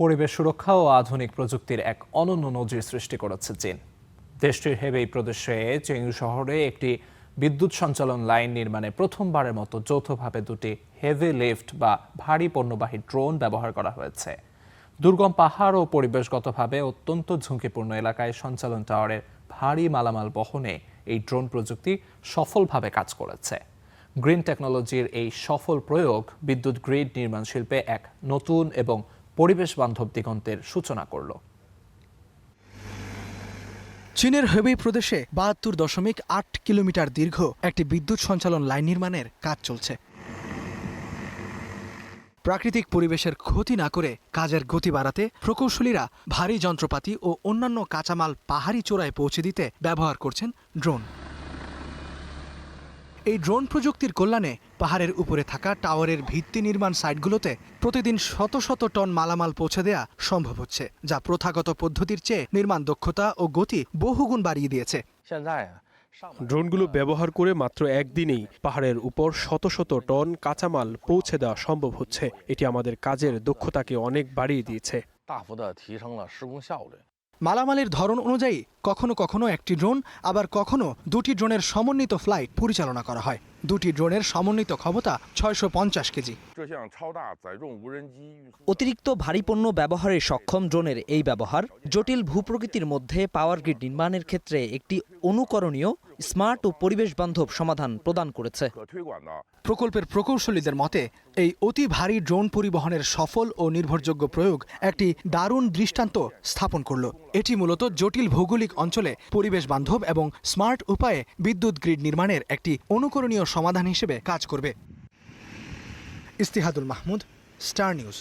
পরিবেশ সুরক্ষা ও আধুনিক প্রযুক্তির এক অনন্য নজির সৃষ্টি করেছে চীন। দেশটির হেবেই প্রদেশে চেংদু শহরে একটি বিদ্যুৎ সঞ্চালন লাইন নির্মাণে প্রথমবারের মতো যৌথভাবে দুটি হেভি লিফট বা ভারী পণ্যবাহী ড্রোন ব্যবহার করা হয়েছে। দুর্গম পাহাড় ও পরিবেশগতভাবে অত্যন্ত ঝুঁকিপূর্ণ এলাকায় সঞ্চালন টাওয়ারের ভারী মালামাল বহনে এই ড্রোন প্রযুক্তি সফলভাবে কাজ করেছে। গ্রিন টেকনোলজির এই সফল প্রয়োগ বিদ্যুৎ গ্রিড নির্মাণ শিল্পে এক নতুন এবং পরিবেশ বান্ধব দিগন্তের সূচনা করল। চীনের হেবেই প্রদেশে ৭২.৮ কিলোমিটার দীর্ঘ একটি বিদ্যুৎ সঞ্চালন লাইন নির্মাণের কাজ চলছে। প্রাকৃতিক পরিবেশের ক্ষতি না করে কাজের গতি বাড়াতে প্রকৌশলীরা ভারী যন্ত্রপাতি ও অন্যান্য কাঁচামাল পাহাড়ি চূড়ায় পৌঁছে দিতে ব্যবহার করছেন ড্রোন। এই ড্রোন প্রযুক্তির কল্যাণে পাহাড়ের উপরে থাকা টাওয়ারের ভিত্তি নির্মাণ সাইটগুলোতে প্রতিদিন শত শত টন মালামাল পৌঁছে দেয়া সম্ভব হচ্ছে, যা প্রথাগত পদ্ধতির চেয়ে নির্মাণ দক্ষতা ও গতি বহুগুণ বাড়িয়ে দিয়েছে। ড্রোনগুলো ব্যবহার করে মাত্র একদিনেই পাহাড়ের উপর শত শত টন কাঁচামাল পৌঁছে দেওয়া সম্ভব হচ্ছে। এটি আমাদের কাজের দক্ষতাকে অনেক বাড়িয়ে দিয়েছে। মালামালের ধরন অনুযায়ী কখনো কখনো একটি ড্রোন, আবার কখনো দুটি ড্রোনের সমন্বিত ফ্লাইট পরিচালনা করা হয়। দুটি ড্রোনের সমন্বিত ক্ষমতা ৬৫০ কেজি। অতিরিক্ত ভারী পণ্য ব্যবহারে সক্ষম ড্রোনের এই ব্যবহার জটিল ভূপ্রকৃতির মধ্যে পাওয়ার গ্রিড নির্মাণের ক্ষেত্রে একটি অনুকরণীয়, স্মার্ট ও পরিবেশ বান্ধব সমাধান প্রদান করেছে। প্রকল্পের প্রকৌশলীদের মতে এই অতি ভারী ড্রোন পরিবহনের সফল ও নির্ভরযোগ্য প্রয়োগ একটি দারুণ দৃষ্টান্ত স্থাপন করল। এটি মূলত জটিল ভৌগোলিক অঞ্চলে পরিবেশ বান্ধব এবং স্মার্ট উপায়ে বিদ্যুৎ গ্রিড নির্মাণের একটি অনুকরণীয় সমাধান হিসেবে কাজ করবে। ইস্তিহাদুল মাহমুদ, স্টার নিউজ।